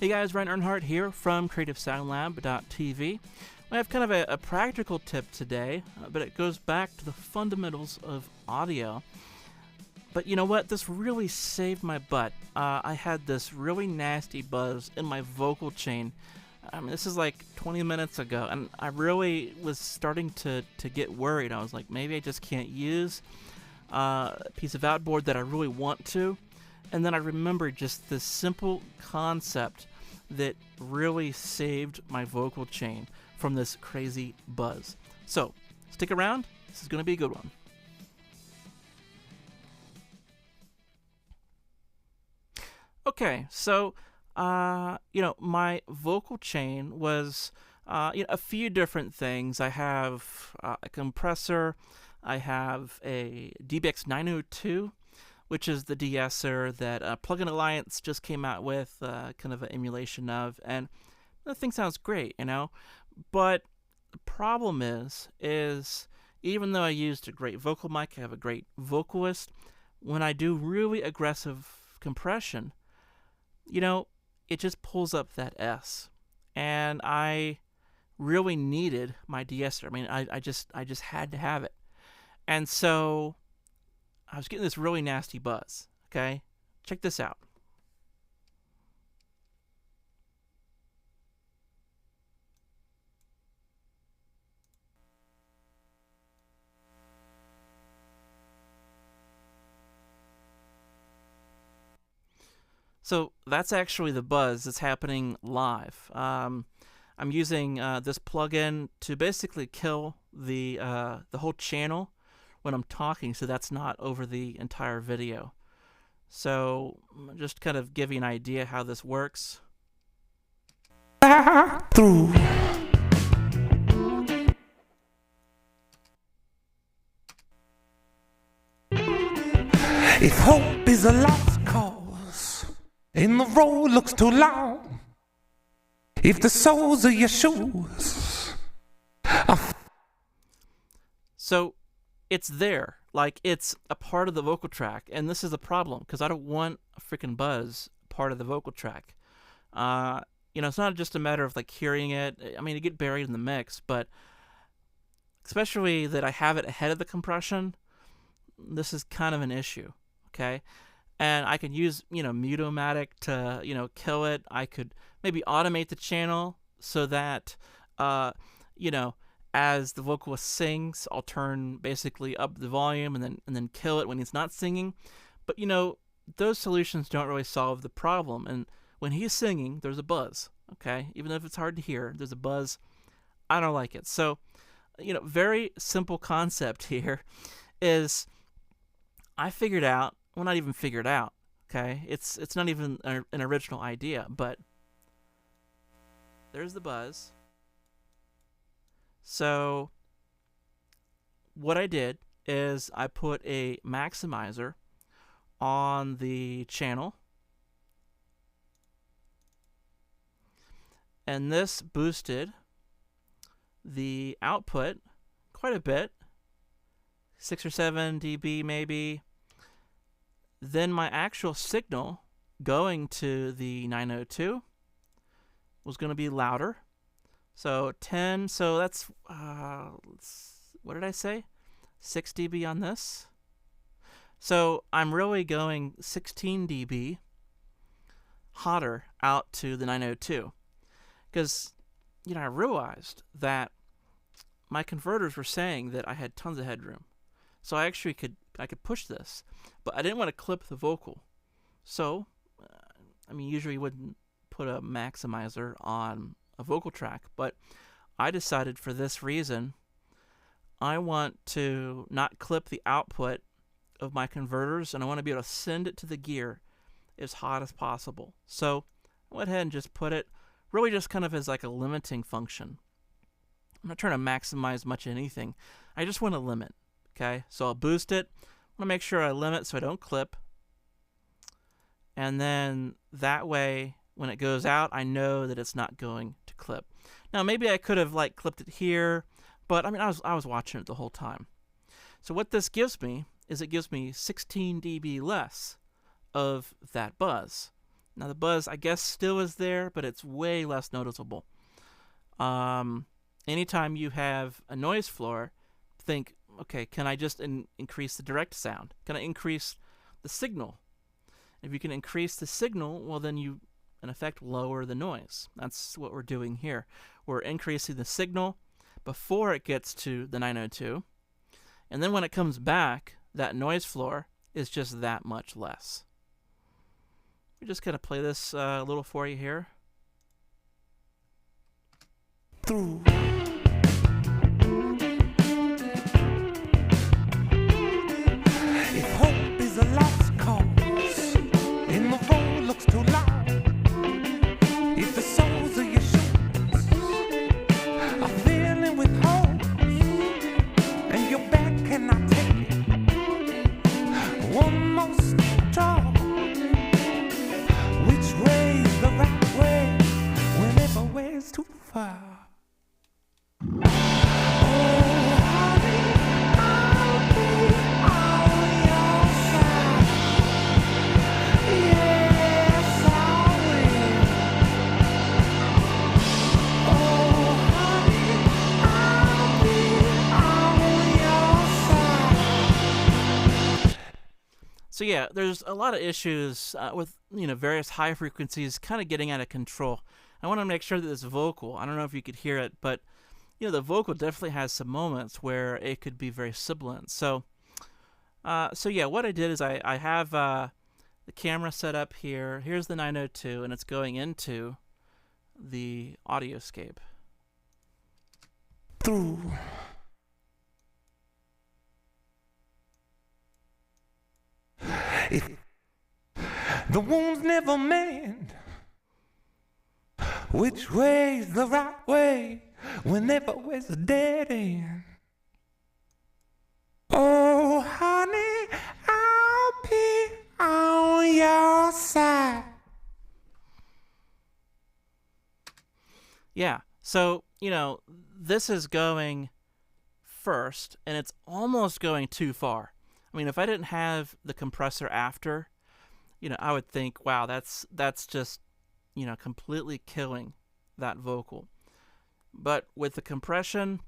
Hey guys, Ryan Earnhardt here from CreativeSoundLab.tv. I have kind of a practical tip today, but it goes back to the fundamentals of audio. But you know what? This really saved my butt. I had this really nasty buzz in my vocal chain. I mean, this is like 20 minutes ago, and I really was starting to get worried. I was like, maybe I just can't use a piece of outboard that I really want to. And then I remembered just this simple concept that really saved my vocal chain from this crazy buzz. So, stick around. This is going to be a good one. Okay, so, my vocal chain was, a few different things. I have a compressor. I have a DBX 902, which is the Deesser that Plugin Alliance just came out with, kind of an emulation of, and the thing sounds great, But the problem is even though I used a great vocal mic, I have a great vocalist, when I do really aggressive compression, it just pulls up that S. And I really needed my Deesser. I mean, I just had to have it. And so I was getting this really nasty buzz, okay? Check this out. So that's actually the buzz that's happening live. I'm using this plugin to basically kill the whole channel when I'm talking, so that's not over the entire video. So just kind of give you an idea how this works. Through. If hope is a lost cause and the road looks too long, if the soles of your shoes are So it's there, like it's a part of the vocal track, and this is the problem because I don't want a freaking buzz part of the vocal track. It's not just a matter of like hearing it. I mean, it get buried in the mix, but especially that I have it ahead of the compression, this is kind of an issue. Okay, and I can use Mute-O-Matic to kill it. I could maybe automate the channel so that as the vocalist sings, I'll turn basically up the volume and then kill it when he's not singing. But those solutions don't really solve the problem. And when he's singing, there's a buzz. Okay, even if it's hard to hear, there's a buzz. I don't like it. So, very simple concept here is I figured out. Well, not even figured out. Okay, it's not even an original idea, but there's the buzz. So what I did is I put a maximizer on the channel, and this boosted the output quite a bit, 6 or 7 dB maybe. Then my actual signal going to the 902 was going to be louder. So 10, so that's, what did I say? 6 dB on this. So I'm really going 16 dB hotter out to the 902. Because, I realized that my converters were saying that I had tons of headroom. So I actually could push this, but I didn't want to clip the vocal. So, usually you wouldn't put a maximizer on a vocal track, but I decided for this reason, I want to not clip the output of my converters, and I want to be able to send it to the gear as hot as possible. So I went ahead and just put it really just kind of as like a limiting function. I'm not trying to maximize much anything. I just want to limit. Okay, so I'll boost it. I want to make sure I limit so I don't clip. And then that way, when it goes out, I know that it's not going to clip. Now, maybe I could have clipped it here, but I was watching it the whole time. So what this gives me is it gives me 16 dB less of that buzz. Now the buzz, I guess, still is there, but it's way less noticeable. Anytime you have a noise floor, think, okay, can I just increase the direct sound? Can I increase the signal? If you can increase the signal, well, then you, in effect, lower the noise. That's what we're doing here. We're increasing the signal before it gets to the 902. And then when it comes back, that noise floor is just that much less. We're just going to play this a little for you here. Through. If hope is a lost cause and the road looks too long, if the soles of your shoes are filling with holes and your back cannot take it, one more straw. Which way's the right way when everywhere's too far? So yeah, there's a lot of issues with various high frequencies kind of getting out of control. I want to make sure that this vocal, I don't know if you could hear it, but the vocal definitely has some moments where it could be very sibilant. So yeah, what I did is I have the camera set up here. Here's the 902, and it's going into the audioscape. Through. If the wound's never mend, which way's the right way whenever there's a dead end? Oh, honey, I'll be on your side. Yeah, so, this is going first, and it's almost going too far. I mean, if I didn't have the compressor after, I would think, wow, that's just, completely killing that vocal. But with the compression,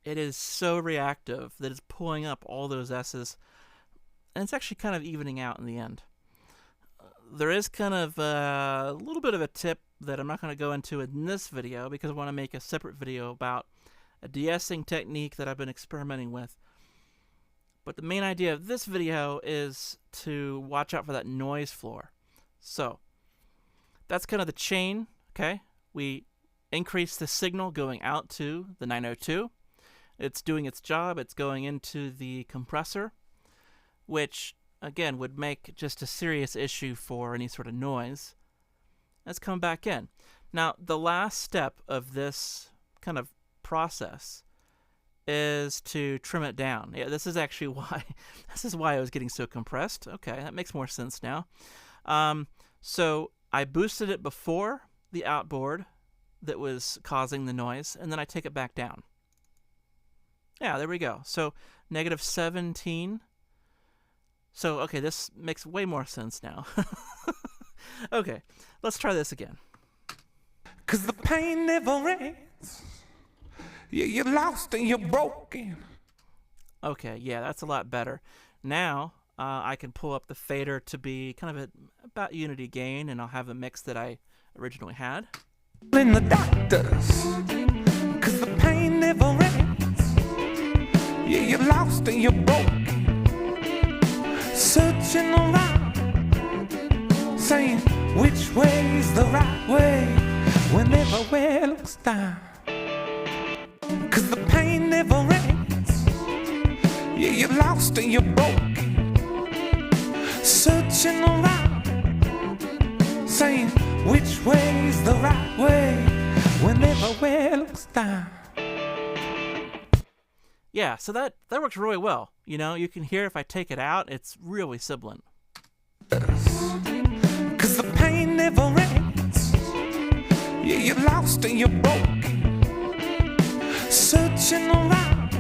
it is so reactive that it's pulling up all those S's, and it's actually kind of evening out in the end. There is kind of a little bit of a tip that I'm not going to go into in this video because I want to make a separate video about a de-essing technique that I've been experimenting with. But the main idea of this video is to watch out for that noise floor. So that's kind of the chain, okay? We increase the signal going out to the 902. It's doing its job. It's going into the compressor, which, again, would make just a serious issue for any sort of noise. Let's come back in. Now, the last step of this kind of process is to trim it down. Yeah, this is actually why I was getting so compressed. Okay, that makes more sense now. So I boosted it before the outboard that was causing the noise, and then I take it back down. Yeah, there we go. So -17. So, okay, this makes way more sense now. Okay, let's try this again. 'Cause the pain never ends. You're lost and you're broken. Okay, yeah, that's a lot better. Now, I can pull up the fader to be kind of about unity gain, and I'll have the mix that I originally had. In the doctors, 'cause the pain never ends. You're lost and you're broken. Searching around, saying which way's the right way when everywhere looks down. 'Cause the pain never ends. You're lost and you're broken. Searching around, saying which way's the right way when everywhere looks down. Yeah, so that works really well. You can hear if I take it out, it's really sibilant. 'Cause the pain never ends. You're lost and you're broken. Searching around,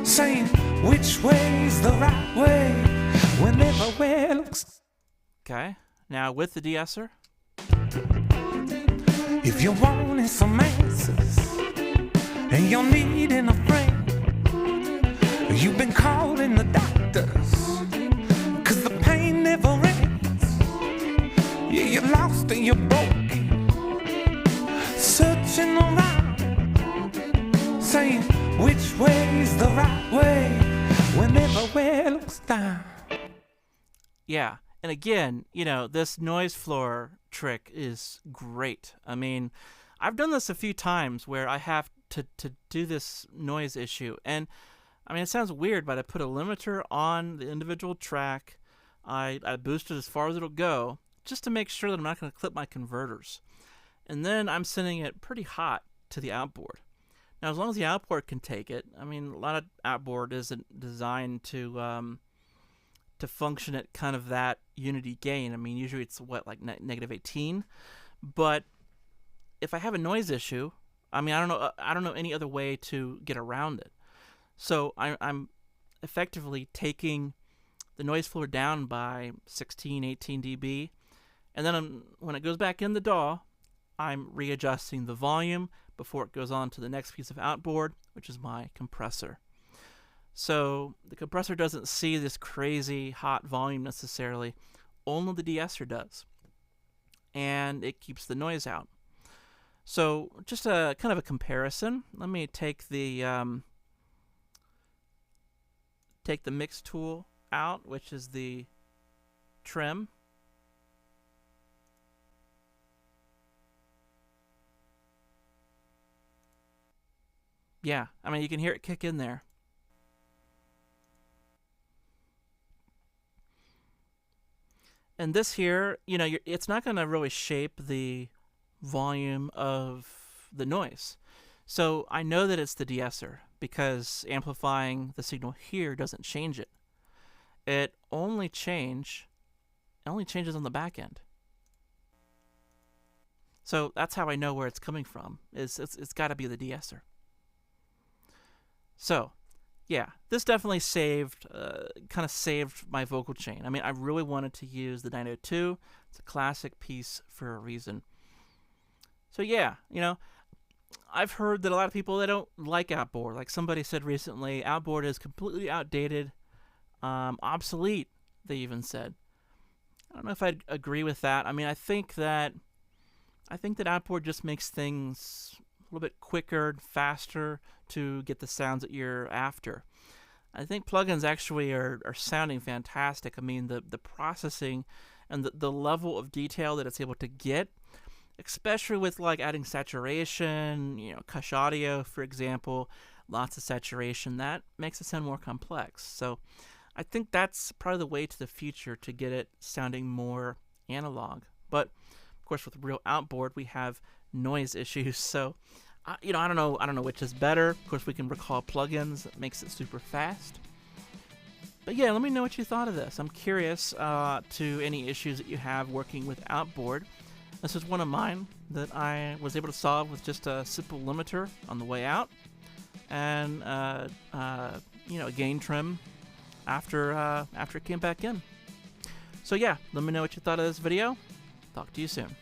saying which way's the right way when everywhere looks. Okay, Now with the de-esser, If you're wanting some answers and you're needing a friend, you've been calling the doctors, 'cause the pain never ends. Yeah, you're lost and you're broken, searching around, saying which way's the right way when everywhere looks down. yeah. And again, you know, this noise floor trick is great. I mean, I've done this a few times where I have to do this noise issue. And I mean, it sounds weird, but I put a limiter on the individual track. I boost it as far as it'll go just to make sure that I'm not going to clip my converters. And then I'm sending it pretty hot to the outboard. Now, as long as the outboard can take it, I mean, a lot of outboard isn't designed to function at kind of that unity gain. I mean, usually it's what, like negative 18. But if I have a noise issue, I mean, I don't know any other way to get around it. So I'm effectively taking the noise floor down by 16, 18 dB, and then when it goes back in the DAW, I'm readjusting the volume before it goes on to the next piece of outboard, which is my compressor. So the compressor doesn't see this crazy hot volume necessarily, only the de-esser does. And it keeps the noise out. So just a kind of a comparison. Let me take the mix tool out, which is the trim. Yeah, I mean, you can hear it kick in there. And this here, you know, it's not going to really shape the volume of the noise. So I know that it's the de-esser because amplifying the signal here doesn't change it. It only changes on the back end. So that's how I know where it's coming from. It's got to be the de-esser. So yeah, this definitely kind of saved my vocal chain. I mean, I really wanted to use the 902. It's a classic piece for a reason. So yeah, you know, I've heard that a lot of people, they don't like outboard. Like somebody said recently, outboard is completely outdated, obsolete, they even said. I don't know if I'd agree with that. I mean, I think that outboard just makes things a little bit quicker and faster to get the sounds that you're after. I think plugins actually are sounding fantastic. I mean, the processing and the level of detail that it's able to get, especially with like adding saturation, you know, Cush audio, for example, lots of saturation, that makes it sound more complex. So I think that's probably the way to the future to get it sounding more analog. But of course, with real outboard, we have noise issues. So you know, I don't know which is better. Of course, we can recall plugins that makes it super fast. But yeah, let me know what you thought of this. I'm curious to any issues that you have working with outboard. This is one of mine that I was able to solve with just a simple limiter on the way out, and you know, a gain trim after it came back in. So yeah, let me know what you thought of this video. Talk to you soon.